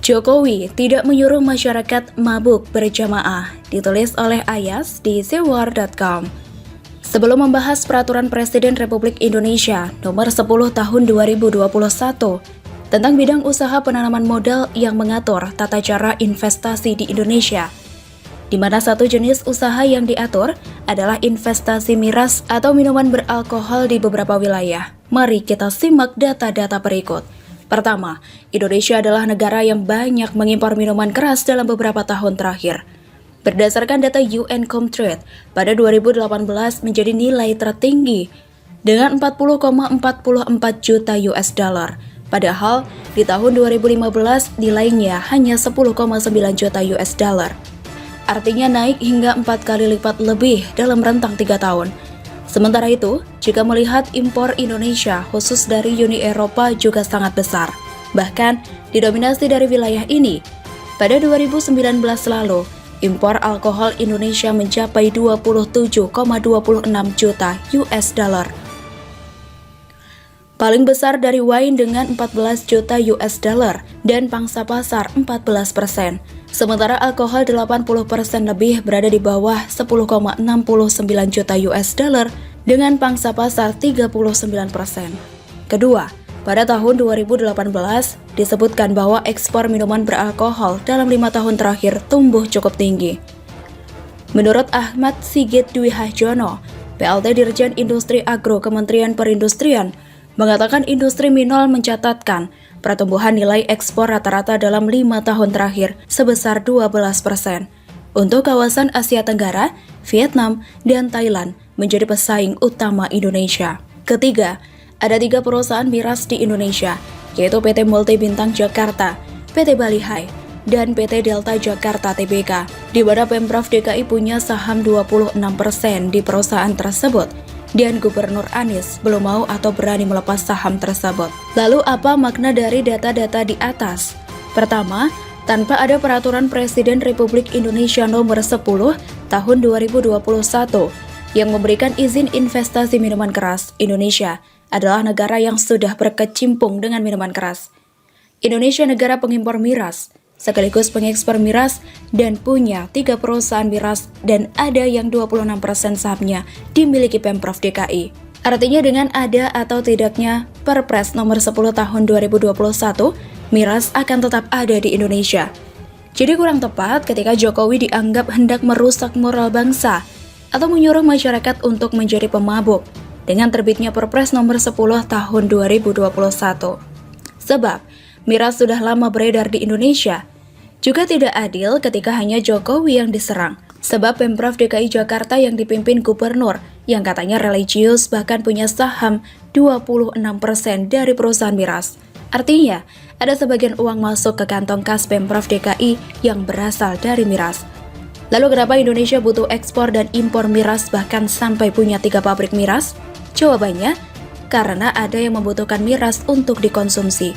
Jokowi tidak menyuruh masyarakat mabuk berjamaah, ditulis oleh Ayas di sewar.com. Sebelum membahas Peraturan Presiden Republik Indonesia Nomor 10 Tahun 2021 tentang bidang usaha penanaman modal yang mengatur tata cara investasi di Indonesia, di mana satu jenis usaha yang diatur adalah investasi miras atau minuman beralkohol di beberapa wilayah. Mari kita simak data-data berikut. Pertama, Indonesia adalah negara yang banyak mengimpor minuman keras dalam beberapa tahun terakhir. Berdasarkan data UN Comtrade, pada 2018 menjadi nilai tertinggi dengan 40,44 juta US dollar. Padahal di tahun 2015 nilainya hanya 10,9 juta US dollar. Artinya naik hingga 4 kali lipat lebih dalam rentang 3 tahun. Sementara itu, jika melihat impor Indonesia khusus dari Uni Eropa juga sangat besar. Bahkan didominasi dari wilayah ini. Pada 2019 lalu, impor alkohol Indonesia mencapai 27,26 juta US dollar. Paling besar dari wine dengan 14 juta US dollar dan pangsa pasar 14%. Sementara alkohol 80% lebih berada di bawah 10,69 juta US dollar dengan pangsa pasar 39%. Kedua, pada tahun 2018 disebutkan bahwa ekspor minuman beralkohol dalam 5 tahun terakhir tumbuh cukup tinggi. Menurut Ahmad Sigit Dwi Hahjono, PLT Dirjen Industri Agro Kementerian Perindustrian, mengatakan industri minol mencatatkan pertumbuhan nilai ekspor rata-rata dalam 5 tahun terakhir sebesar 12%. Untuk kawasan Asia Tenggara, Vietnam, dan Thailand menjadi pesaing utama Indonesia. Ketiga, ada 3 perusahaan miras di Indonesia, yaitu PT Multi Bintang Jakarta, PT Bali High, dan PT Delta Jakarta Tbk, di mana Pemprov DKI punya saham 26% di perusahaan tersebut. Dan Gubernur Anies belum mau atau berani melepas saham tersebut. Lalu apa makna dari data-data di atas? Pertama, tanpa ada Peraturan Presiden Republik Indonesia Nomor 10 Tahun 2021 yang memberikan izin investasi minuman keras, Indonesia adalah negara yang sudah berkecimpung dengan minuman keras. Indonesia negara pengimpor miras, sekaligus pengekspor miras dan punya 3 perusahaan miras dan ada yang 26% sahamnya dimiliki Pemprov DKI. Artinya dengan ada atau tidaknya Perpres Nomor 10 Tahun 2021, miras akan tetap ada di Indonesia. Jadi kurang tepat ketika Jokowi dianggap hendak merusak moral bangsa atau menyuruh masyarakat untuk menjadi pemabuk dengan terbitnya Perpres Nomor 10 Tahun 2021. Sebab miras sudah lama beredar di Indonesia. Juga tidak adil ketika hanya Jokowi yang diserang, sebab Pemprov DKI Jakarta yang dipimpin gubernur yang katanya religius bahkan punya saham 26% dari perusahaan miras. Artinya, ada sebagian uang masuk ke kantong kas Pemprov DKI yang berasal dari miras. Lalu kenapa Indonesia butuh ekspor dan impor miras bahkan sampai punya 3 pabrik miras? Jawabannya, karena ada yang membutuhkan miras untuk dikonsumsi.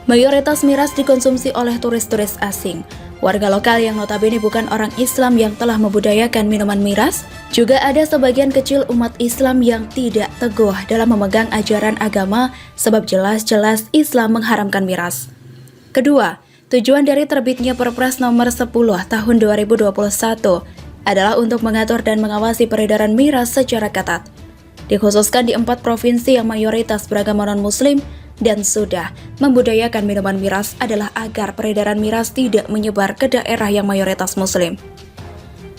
Mayoritas miras dikonsumsi oleh turis-turis asing. Warga lokal yang notabene bukan orang Islam yang telah membudayakan minuman miras, juga ada sebagian kecil umat Islam yang tidak teguh dalam memegang ajaran agama sebab jelas-jelas Islam mengharamkan miras. Kedua, tujuan dari terbitnya Perpres Nomor 10 Tahun 2021 adalah untuk mengatur dan mengawasi peredaran miras secara ketat. Dikhususkan di 4 provinsi yang mayoritas beragama non-Muslim, dan sudah membudayakan minuman miras adalah agar peredaran miras tidak menyebar ke daerah yang mayoritas Muslim.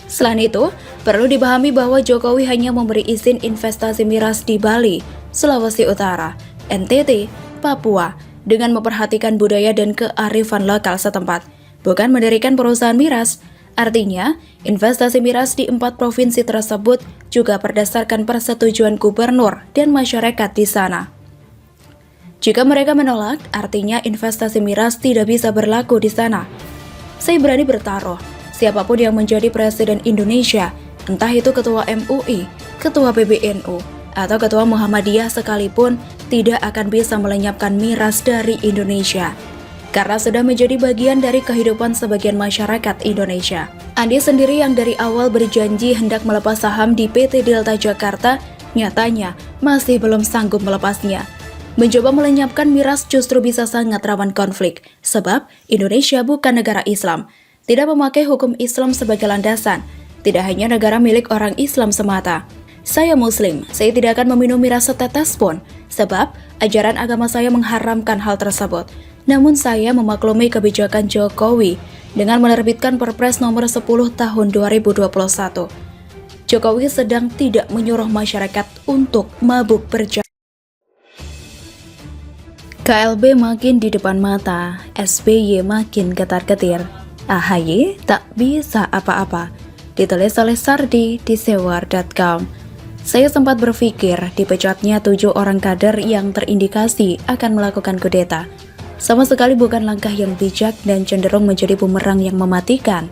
Selain itu, perlu dipahami bahwa Jokowi hanya memberi izin investasi miras di Bali, Sulawesi Utara, NTT, Papua, dengan memperhatikan budaya dan kearifan lokal setempat, bukan mendirikan perusahaan miras. Artinya, investasi miras di 4 provinsi tersebut juga berdasarkan persetujuan gubernur dan masyarakat di sana. Jika mereka menolak, artinya investasi miras tidak bisa berlaku di sana. Saya berani bertaruh, siapapun yang menjadi Presiden Indonesia, entah itu Ketua MUI, Ketua PBNU, atau Ketua Muhammadiyah sekalipun, tidak akan bisa melenyapkan miras dari Indonesia. Karena sudah menjadi bagian dari kehidupan sebagian masyarakat Indonesia. Andi sendiri yang dari awal berjanji hendak melepas saham di PT Delta Jakarta, nyatanya masih belum sanggup melepasnya. Mencoba melenyapkan miras justru bisa sangat rawan konflik, sebab Indonesia bukan negara Islam, tidak memakai hukum Islam sebagai landasan, tidak hanya negara milik orang Islam semata. Saya Muslim, saya tidak akan meminum miras setetes pun, sebab ajaran agama saya mengharamkan hal tersebut. Namun saya memaklumi kebijakan Jokowi dengan menerbitkan Perpres nomor 10 tahun 2021. Jokowi sedang tidak menyuruh masyarakat untuk mabuk berjamaah. KLB makin di depan mata, SBY makin ketar-ketir. AHY tak bisa apa-apa. Ditulis oleh Sardi di sewar.com. Saya sempat berpikir dipecatnya 7 orang kader yang terindikasi akan melakukan kudeta. Sama sekali bukan langkah yang bijak dan cenderung menjadi bumerang yang mematikan.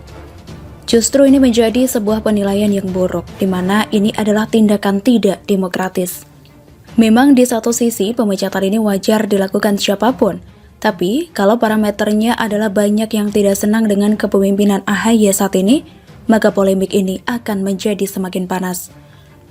Justru ini menjadi sebuah penilaian yang buruk, di mana ini adalah tindakan tidak demokratis. Memang di satu sisi pemecatan ini wajar dilakukan siapapun, tapi kalau parameternya adalah banyak yang tidak senang dengan kepemimpinan AHY saat ini, maka polemik ini akan menjadi semakin panas.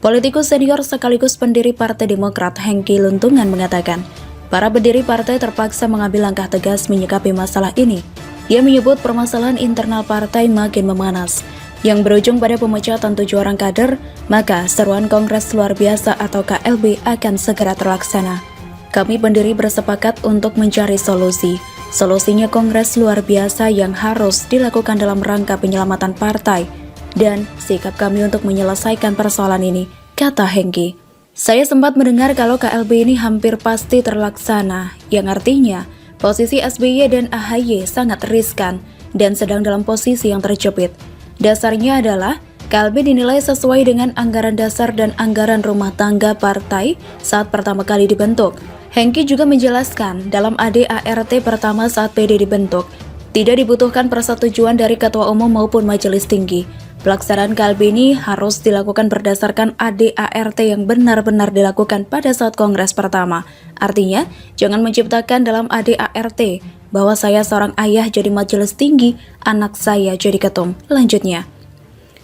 Politikus senior sekaligus pendiri Partai Demokrat Hengki Luntungan mengatakan, para pendiri partai terpaksa mengambil langkah tegas menyikapi masalah ini. Dia menyebut permasalahan internal partai makin memanas, yang berujung pada pemecatan 7 orang kader, maka seruan Kongres Luar Biasa atau KLB akan segera terlaksana. Kami pendiri bersepakat untuk mencari solusi. Solusinya Kongres Luar Biasa yang harus dilakukan dalam rangka penyelamatan partai, dan sikap kami untuk menyelesaikan persoalan ini, kata Hengki. Saya sempat mendengar kalau KLB ini hampir pasti terlaksana, yang artinya posisi SBY dan AHY sangat riskan dan sedang dalam posisi yang terjepit. Dasarnya adalah KLB dinilai sesuai dengan anggaran dasar dan anggaran rumah tangga partai saat pertama kali dibentuk. Hengki juga menjelaskan dalam ADART pertama saat PD dibentuk, tidak dibutuhkan persetujuan dari Ketua Umum maupun Majelis Tinggi. Pelaksanaan KLB ini harus dilakukan berdasarkan ADART yang benar-benar dilakukan pada saat Kongres pertama. Artinya, jangan menciptakan dalam ADART bahwa saya seorang ayah jadi majelis tinggi, anak saya jadi ketum. Lanjutnya,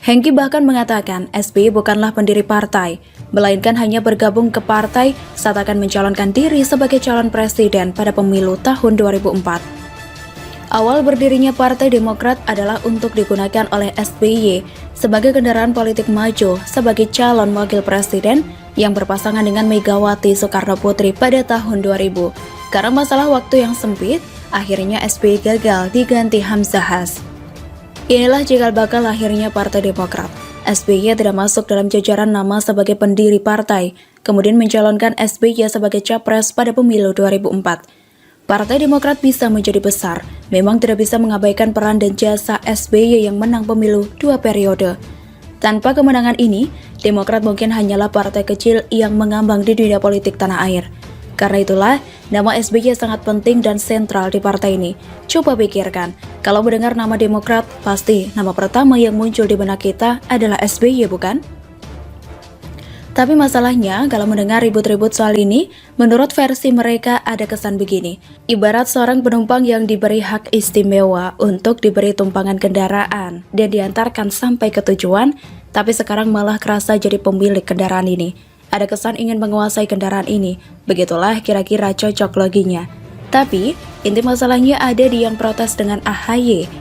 Hengki bahkan mengatakan SBY bukanlah pendiri partai, melainkan hanya bergabung ke partai saat akan mencalonkan diri sebagai calon presiden pada pemilu tahun 2004. Awal berdirinya Partai Demokrat adalah untuk digunakan oleh SBY sebagai kendaraan politik maju sebagai calon wakil presiden yang berpasangan dengan Megawati Soekarno Putri pada tahun 2000. Karena masalah waktu yang sempit, akhirnya SBY gagal diganti Hamzah Has. Inilah cikal bakal lahirnya Partai Demokrat. SBY tidak masuk dalam jajaran nama sebagai pendiri partai, kemudian mencalonkan SBY sebagai capres pada pemilu 2004. Partai Demokrat bisa menjadi besar, memang tidak bisa mengabaikan peran dan jasa SBY yang menang pemilu 2 periode. Tanpa kemenangan ini, Demokrat mungkin hanyalah partai kecil yang mengambang di dunia politik tanah air. Karena itulah, nama SBY sangat penting dan sentral di partai ini. Coba pikirkan, kalau mendengar nama Demokrat, pasti nama pertama yang muncul di benak kita adalah SBY, bukan? Tapi masalahnya, kalau mendengar ribut-ribut soal ini, menurut versi mereka ada kesan begini. Ibarat seorang penumpang yang diberi hak istimewa untuk diberi tumpangan kendaraan dan diantarkan sampai ke tujuan, tapi sekarang malah kerasa jadi pemilik kendaraan ini. Ada kesan ingin menguasai kendaraan ini, begitulah kira-kira cocok loginya. Tapi, inti masalahnya ada di yang protes dengan AHY.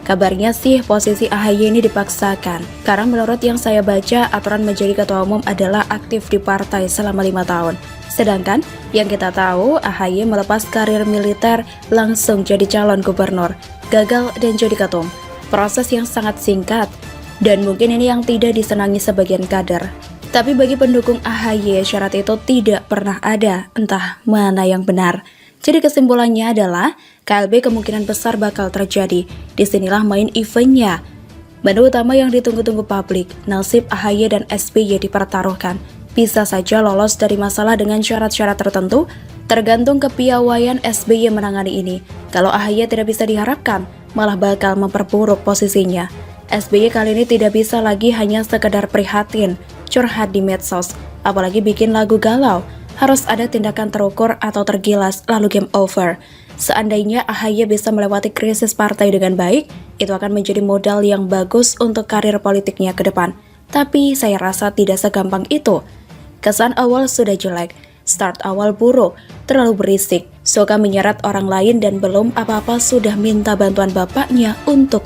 Kabarnya sih posisi AHY ini dipaksakan, karena menurut yang saya baca aturan menjadi ketua umum adalah aktif di partai selama 5 tahun. Sedangkan yang kita tahu AHY melepas karir militer langsung jadi calon gubernur, gagal dan jadi ketum. Proses yang sangat singkat, dan mungkin ini yang tidak disenangi sebagian kader. Tapi bagi pendukung AHY syarat itu tidak pernah ada, entah mana yang benar. Jadi kesimpulannya adalah KLB kemungkinan besar bakal terjadi. Disinilah main eventnya. Menu utama yang ditunggu-tunggu publik, nasib AHY dan SBY dipertaruhkan. Bisa saja lolos dari masalah dengan syarat-syarat tertentu, tergantung kepiawaian SBY menangani ini. Kalau AHY tidak bisa diharapkan, malah bakal memperburuk posisinya. SBY kali ini tidak bisa lagi hanya sekedar prihatin, curhat di medsos, apalagi bikin lagu galau. Harus ada tindakan terukur atau tergilas lalu game over. Seandainya AHY bisa melewati krisis partai dengan baik, itu akan menjadi modal yang bagus untuk karir politiknya ke depan. Tapi saya rasa tidak segampang itu. Kesan awal sudah jelek, start awal buruk, terlalu berisik, suka menyeret orang lain dan belum apa-apa sudah minta bantuan bapaknya untuk